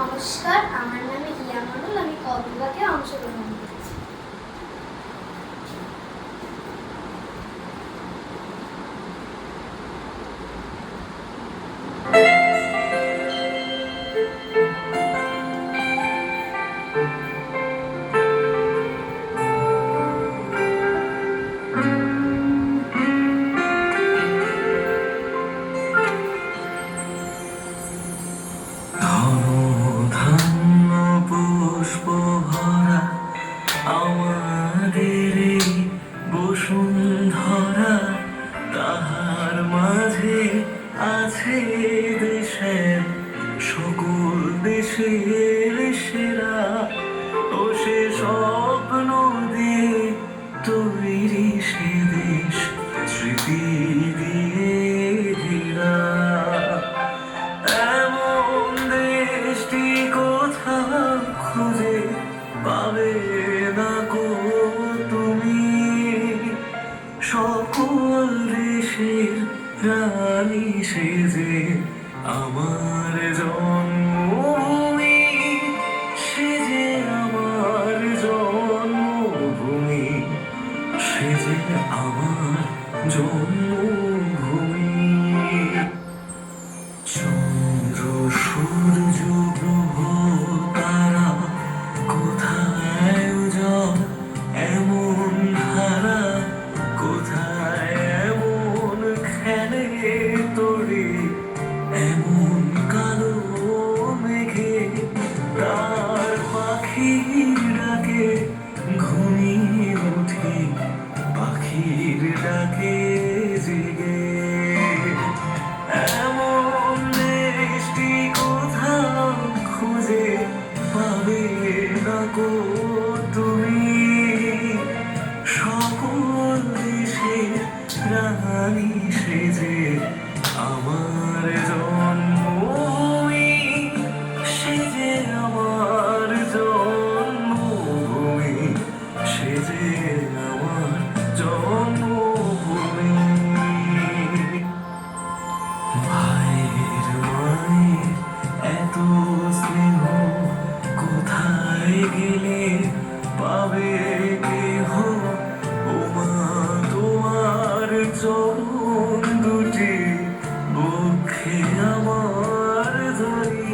নমস্কার, আমার নামে রিয়া মণ্ডল। আমি ক বিভাগে অংশগ্রহণ করেছি। আমাদের বসুন্ধরা, তাহার মাঝে আছে দেশের সকল দেশের সেরা। ও সে স্বপ্ন দিয়ে তৈরি সে দেশ, স্মৃতি দিয়ে ঘেরা। এমন দেশটি কোথাও খুঁজে পাবে না গো তুমি। সকল দেশের রানী সেজে আমার জন্মভূমি, সেজে আমার জন্মভূমি, সেজে আমার জন্মভূমি। চন্দ্র সূর্য গ্রহ তারা কোথায় উজাড় এমন ধারা, কোথায় এমন খেলে তোরে এমন কালো মেঘে। তার পাখির ডাকে ঘুমিয়ে উঠি, পাখির ডাকে জেগে। এমন দেশটি কোথাও খুঁজে পাবে না গো তুমি। সকল দেশের রানী সেজে আমার জন্মভূমি, সেজে আমার জন্মভূমি, সেজে আমার জন্মভূমি। ভাইয়ের মায়ের এত স্নেহ কোথায় গেলে পাবে কেহ? ও মা, তোমার চরণ দুটি বক্ষে আমার ধরি।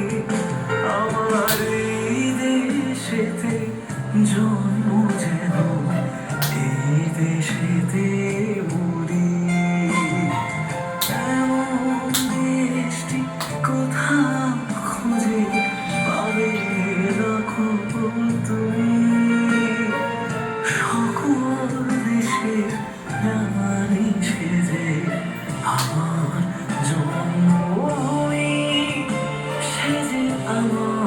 আমার এই দেশেতে জন্ম যেন এই দেশেতে মরি। এমন দেশটি কোথাও খুঁজে পাবে না গো তুমি। সকল দেশের রানী সেজে আমার জন্মভূমি, সেজে আমার